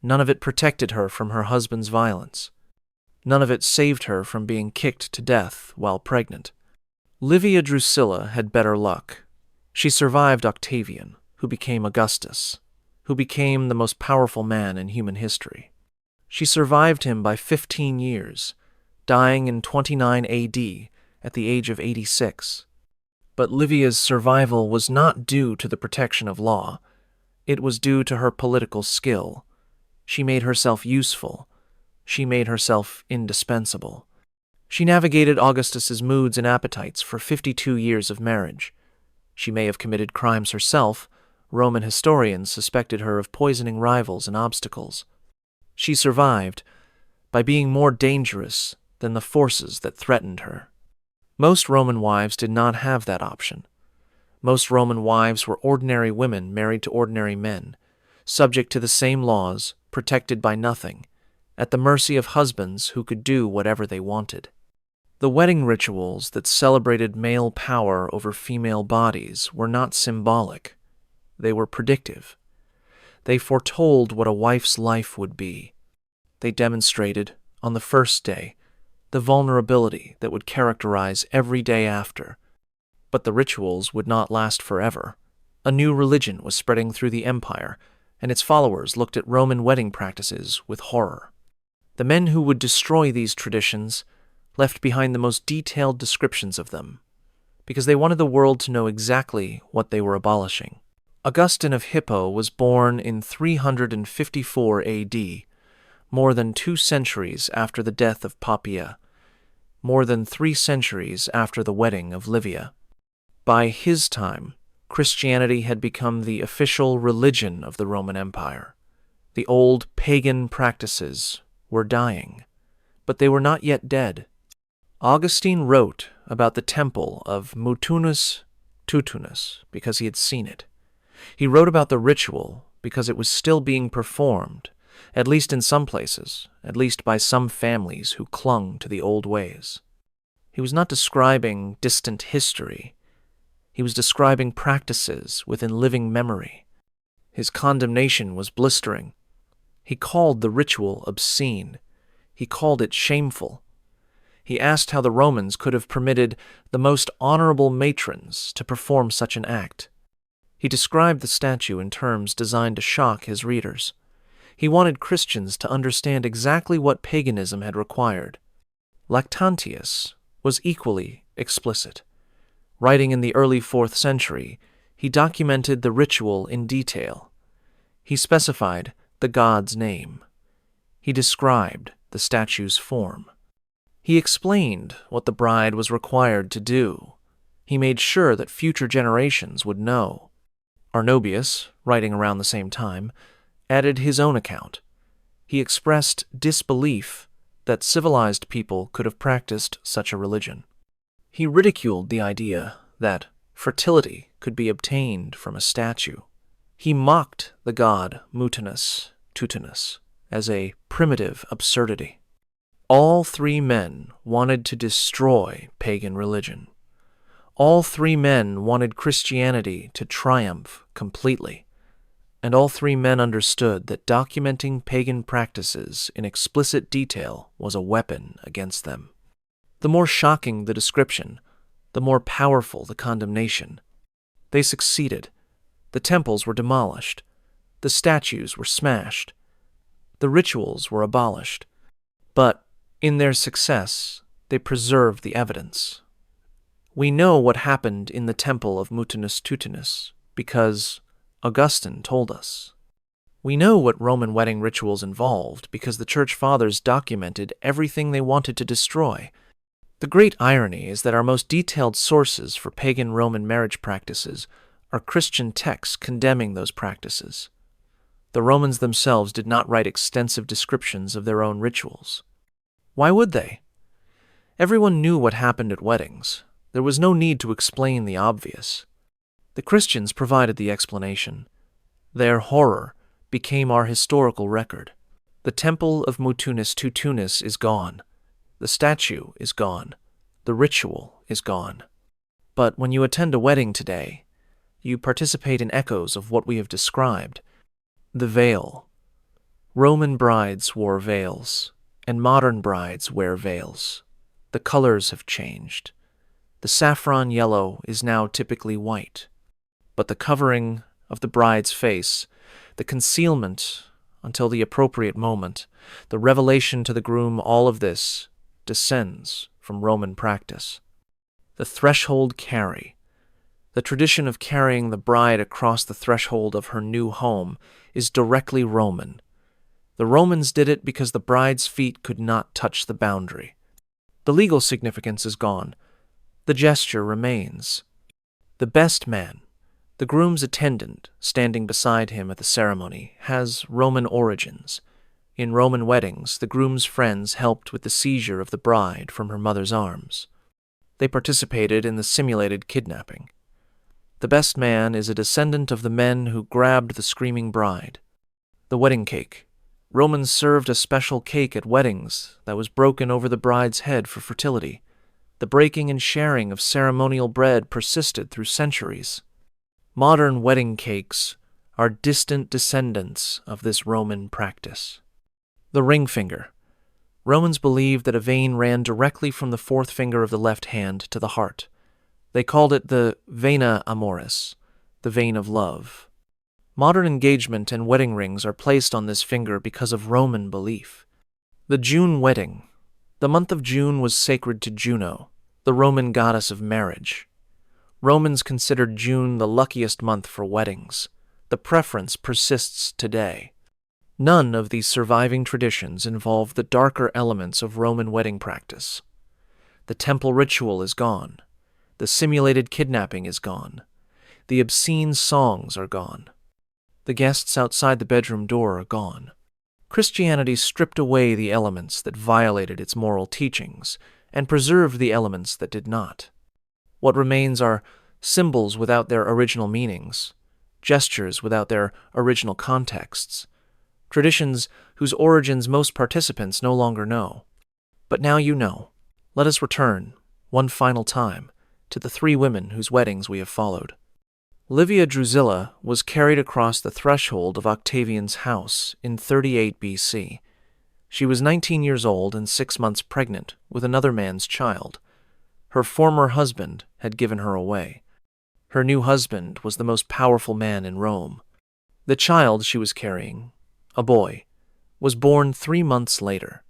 None of it protected her from her husband's violence. None of it saved her from being kicked to death while pregnant. Livia Drusilla had better luck. She survived Octavian, who became Augustus, who became the most powerful man in human history. She survived him by 15 years, dying in 29 AD at the age of 86. But Livia's survival was not due to the protection of law. It was due to her political skill. She made herself useful. She made herself indispensable. She navigated Augustus's moods and appetites for 52 years of marriage. She may have committed crimes herself. Roman historians suspected her of poisoning rivals and obstacles. She survived by being more dangerous than the forces that threatened her. Most Roman wives did not have that option. Most Roman wives were ordinary women married to ordinary men, subject to the same laws, protected by nothing, at the mercy of husbands who could do whatever they wanted. The wedding rituals that celebrated male power over female bodies were not symbolic. They were predictive. They foretold what a wife's life would be. They demonstrated, on the first day, the vulnerability that would characterize every day after. But the rituals would not last forever. A new religion was spreading through the empire, and its followers looked at Roman wedding practices with horror. The men who would destroy these traditions left behind the most detailed descriptions of them, because they wanted the world to know exactly what they were abolishing. Augustine of Hippo was born in 354 AD, more than 2 centuries after the death of Poppaea, more than 3 centuries after the wedding of Livia. By his time, Christianity had become the official religion of the Roman Empire. The old pagan practices were dying, but they were not yet dead. Augustine wrote about the temple of Mutunus Tutunus because he had seen it. He wrote about the ritual because it was still being performed, at least in some places, at least by some families who clung to the old ways. He was not describing distant history. He was describing practices within living memory. His condemnation was blistering. He called the ritual obscene. He called it shameful. He asked how the Romans could have permitted the most honorable matrons to perform such an act. He described the statue in terms designed to shock his readers. He wanted Christians to understand exactly what paganism had required. Lactantius was equally explicit. Writing in the early 4th century, he documented the ritual in detail. He specified the god's name. He described the statue's form. He explained what the bride was required to do. He made sure that future generations would know. Arnobius, writing around the same time, added his own account. He expressed disbelief that civilized people could have practiced such a religion. He ridiculed the idea that fertility could be obtained from a statue. He mocked the god Mutunus Tutunus as a primitive absurdity. All 3 men wanted to destroy pagan religion. All 3 men wanted Christianity to triumph completely. And all 3 men understood that documenting pagan practices in explicit detail was a weapon against them. The more shocking the description, the more powerful the condemnation. They succeeded. The temples were demolished. The statues were smashed. The rituals were abolished. But in their success, they preserved the evidence. We know what happened in the temple of Mutunus Tutunus because Augustine told us. We know what Roman wedding rituals involved because the Church Fathers documented everything they wanted to destroy. The great irony is that our most detailed sources for pagan Roman marriage practices are Christian texts condemning those practices. The Romans themselves did not write extensive descriptions of their own rituals. Why would they? Everyone knew what happened at weddings. There was no need to explain the obvious. The Christians provided the explanation. Their horror became our historical record. The temple of Mutunis Tutunis is gone. The statue is gone. The ritual is gone. But when you attend a wedding today, you participate in echoes of what we have described. The veil. Roman brides wore veils, and modern brides wear veils. The colors have changed. The saffron yellow is now typically white. But the covering of the bride's face, the concealment until the appropriate moment, the revelation to the groom, all of this descends from Roman practice. The threshold carry. The tradition of carrying the bride across the threshold of her new home is directly Roman. The Romans did it because the bride's feet could not touch the boundary. The legal significance is gone. The gesture remains. The best man, the groom's attendant standing beside him at the ceremony, has Roman origins. In Roman weddings, the groom's friends helped with the seizure of the bride from her mother's arms. They participated in the simulated kidnapping. The best man is a descendant of the men who grabbed the screaming bride. The wedding cake. Romans served a special cake at weddings that was broken over the bride's head for fertility. The breaking and sharing of ceremonial bread persisted through centuries. Modern wedding cakes are distant descendants of this Roman practice. The ring finger. Romans believed that a vein ran directly from the fourth finger of the left hand to the heart. They called it the vena amoris, the vein of love. Modern engagement and wedding rings are placed on this finger because of Roman belief. The June wedding. The month of June was sacred to Juno, the Roman goddess of marriage. Romans considered June the luckiest month for weddings. The preference persists today. None of these surviving traditions involve the darker elements of Roman wedding practice. The temple ritual is gone. The simulated kidnapping is gone. The obscene songs are gone. The guests outside the bedroom door are gone. Christianity stripped away the elements that violated its moral teachings and preserved the elements that did not. What remains are symbols without their original meanings, gestures without their original contexts, traditions whose origins most participants no longer know. But now you know. Let us return, one final time, to the three women whose weddings we have followed. Livia Drusilla was carried across the threshold of Octavian's house in 38 BC. She was 19 years old and 6 months pregnant with another man's child. Her former husband had given her away. Her new husband was the most powerful man in Rome. The child she was carrying, a boy, was born 3 months later.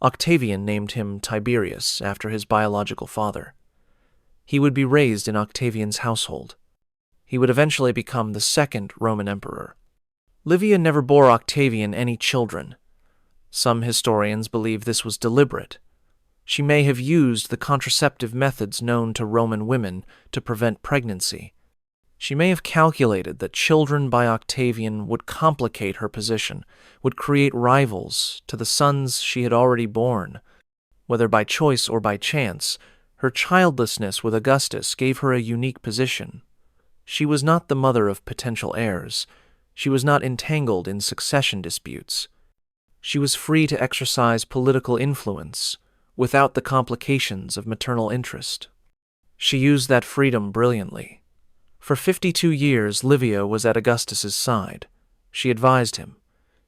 Octavian named him Tiberius after his biological father. He would be raised in Octavian's household. He would eventually become the second Roman emperor. Livia never bore Octavian any children. Some historians believe this was deliberate. She may have used the contraceptive methods known to Roman women to prevent pregnancy. She may have calculated that children by Octavian would complicate her position, would create rivals to the sons she had already borne. Whether by choice or by chance, her childlessness with Augustus gave her a unique position. She was not the mother of potential heirs. She was not entangled in succession disputes. She was free to exercise political influence without the complications of maternal interest. She used that freedom brilliantly. For 52 years, Livia was at Augustus's side. She advised him.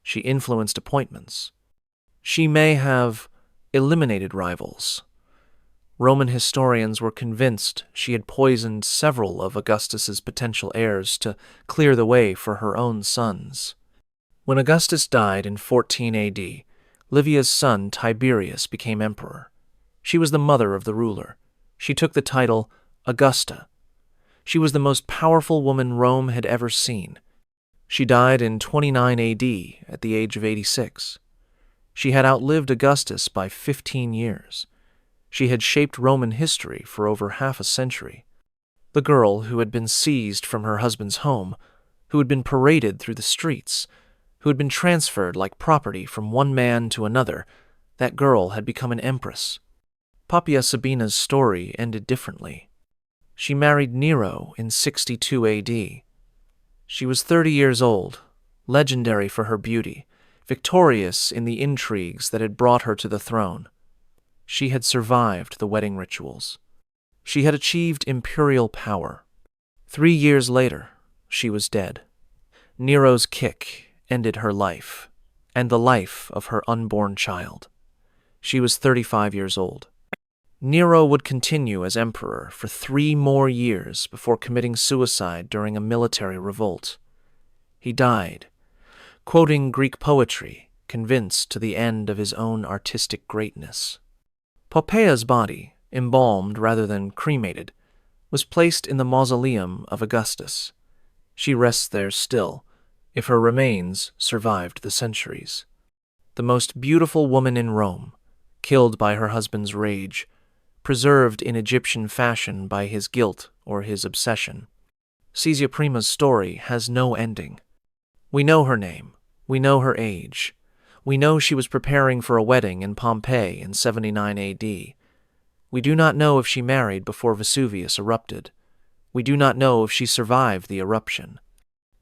She influenced appointments. She may have eliminated rivals. Roman historians were convinced she had poisoned several of Augustus's potential heirs to clear the way for her own sons. When Augustus died in 14 AD, Livia's son Tiberius became emperor. She was the mother of the ruler. She took the title Augusta. She was the most powerful woman Rome had ever seen. She died in 29 AD at the age of 86. She had outlived Augustus by 15 years. She had shaped Roman history for over half a century. The girl who had been seized from her husband's home, who had been paraded through the streets, who had been transferred like property from one man to another, that girl had become an empress. Poppaea Sabina's story ended differently. She married Nero in 62 AD. She was 30 years old, legendary for her beauty, victorious in the intrigues that had brought her to the throne. She had survived the wedding rituals. She had achieved imperial power. 3 years later, she was dead. Nero's kick ended her life, and the life of her unborn child. She was 35 years old. Nero would continue as emperor for 3 more years before committing suicide during a military revolt. He died, quoting Greek poetry, convinced to the end of his own artistic greatness. Poppaea's body, embalmed rather than cremated, was placed in the mausoleum of Augustus. She rests there still, if her remains survived the centuries. The most beautiful woman in Rome, killed by her husband's rage, preserved in Egyptian fashion by his guilt or his obsession. Caesar Prima's story has no ending. We know her name. We know her age. We know she was preparing for a wedding in Pompeii in 79 AD. We do not know if she married before Vesuvius erupted. We do not know if she survived the eruption.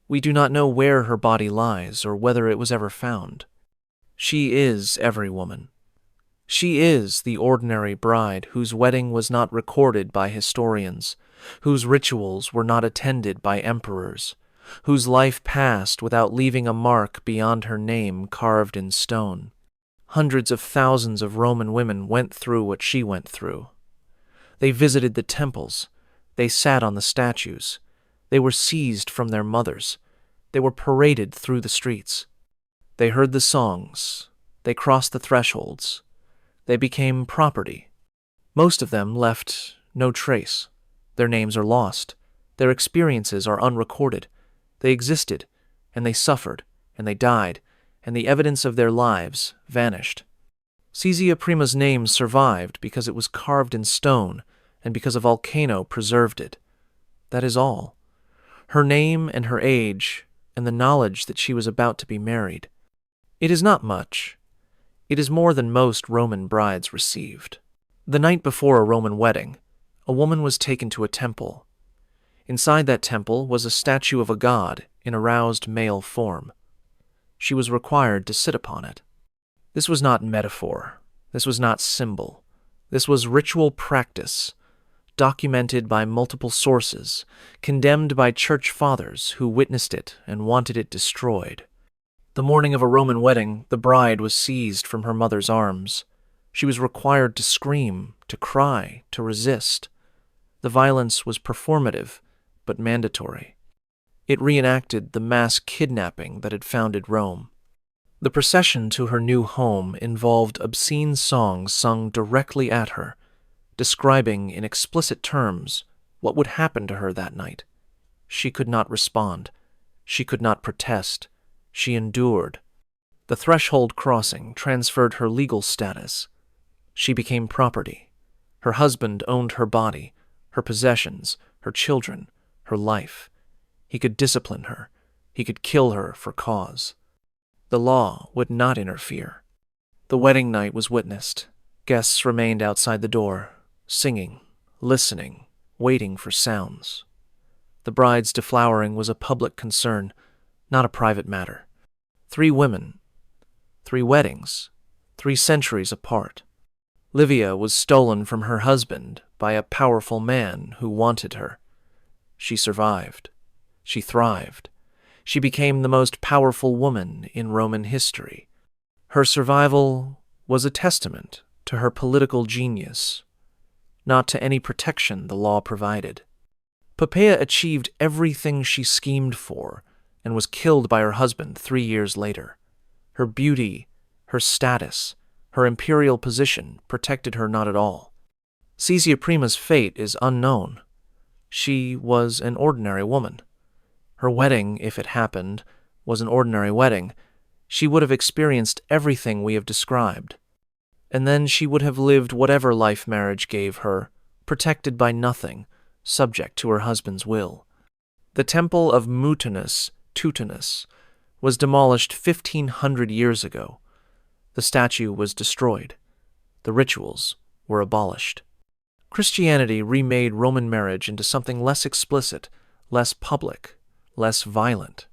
We do not know where her body lies or whether it was ever found. She is every woman. She is the ordinary bride whose wedding was not recorded by historians, whose rituals were not attended by emperors, whose life passed without leaving a mark beyond her name carved in stone. Hundreds of thousands of Roman women went through what she went through. They visited the temples. They sat on the statues. They were seized from their mothers. They were paraded through the streets. They heard the songs. They crossed the thresholds. They became property. Most of them left no trace. Their names are lost. Their experiences are unrecorded. They existed, and they suffered, and they died, and the evidence of their lives vanished. Caesar Prima's name survived because it was carved in stone and because a volcano preserved it. That is all. Her name and her age and the knowledge that she was about to be married. It is not much. It is more than most Roman brides received. The night before a Roman wedding, a woman was taken to a temple. Inside that temple was a statue of a god in aroused male form. She was required to sit upon it. This was not metaphor. This was not symbol. This was ritual practice, documented by multiple sources, condemned by church fathers who witnessed it and wanted it destroyed. The morning of a Roman wedding, the bride was seized from her mother's arms. She was required to scream, to cry, to resist. The violence was performative, but mandatory. It reenacted the mass kidnapping that had founded Rome. The procession to her new home involved obscene songs sung directly at her, describing in explicit terms what would happen to her that night. She could not respond. She could not protest. She endured. The threshold crossing transferred her legal status. She became property. Her husband owned her body, her possessions, her children, her life. He could discipline her. He could kill her for cause. The law would not interfere. The wedding night was witnessed. Guests remained outside the door, singing, listening, waiting for sounds. The bride's deflowering was a public concern, not a private matter. 3 women, 3 weddings, 3 centuries apart. Livia was stolen from her husband by a powerful man who wanted her. She survived. She thrived. She became the most powerful woman in Roman history. Her survival was a testament to her political genius, not to any protection the law provided. Poppaea achieved everything she schemed for and was killed by her husband 3 years later. Her beauty, her status, her imperial position protected her not at all. Caesar Prima's fate is unknown. She was an ordinary woman. Her wedding, if it happened, was an ordinary wedding. She would have experienced everything we have described. And then she would have lived whatever life marriage gave her, protected by nothing, subject to her husband's will. The temple of Tutanus was demolished 1,500 years ago. The statue was destroyed. The rituals were abolished. Christianity remade Roman marriage into something less explicit, less public, less violent.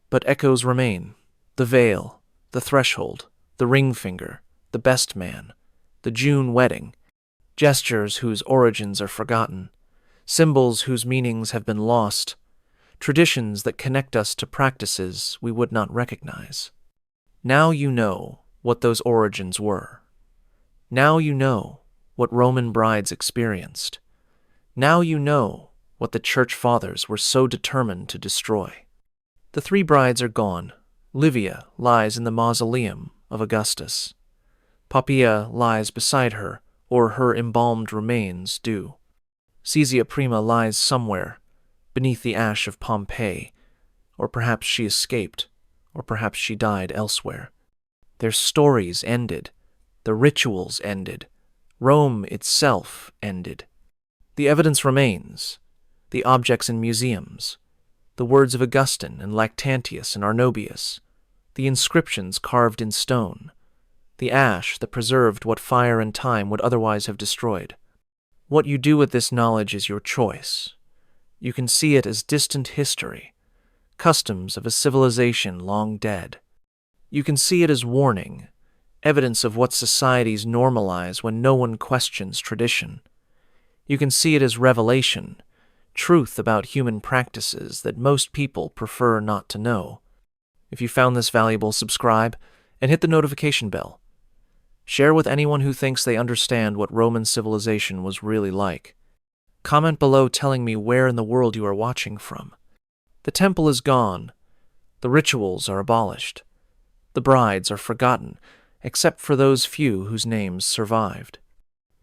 But echoes remain: the veil, the threshold, the ring finger, the best man, the June wedding, gestures whose origins are forgotten, symbols whose meanings have been lost, traditions that connect us to practices we would not recognize. Now you know what those origins were. Now you know what Roman brides experienced. Now you know what the Church Fathers were so determined to destroy. The three brides are gone. Livia lies in the mausoleum of Augustus. Pompeii lies beside her, or her embalmed remains do. Caesia Prima lies somewhere, beneath the ash of Pompeii, or perhaps she escaped, or perhaps she died elsewhere. Their stories ended. The rituals ended. Rome itself ended. The evidence remains. The objects in museums. The words of Augustine and Lactantius and Arnobius. The inscriptions carved in stone. The ash that preserved what fire and time would otherwise have destroyed. What you do with this knowledge is your choice. You can see it as distant history, customs of a civilization long dead. You can see it as warning, evidence of what societies normalize when no one questions tradition. You can see it as revelation, truth about human practices that most people prefer not to know. If you found this valuable, subscribe and hit the notification bell. Share with anyone who thinks they understand what Roman civilization was really like. Comment below telling me where in the world you are watching from. The temple is gone. The rituals are abolished. The brides are forgotten, except for those few whose names survived.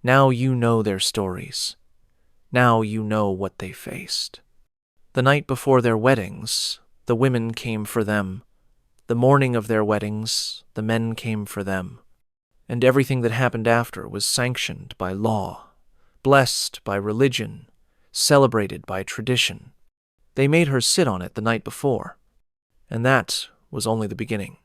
Now you know their stories. Now you know what they faced. The night before their weddings, the women came for them. The morning of their weddings, the men came for them. And everything that happened after was sanctioned by law, blessed by religion, celebrated by tradition. They made her sit on it the night before, and that was only the beginning.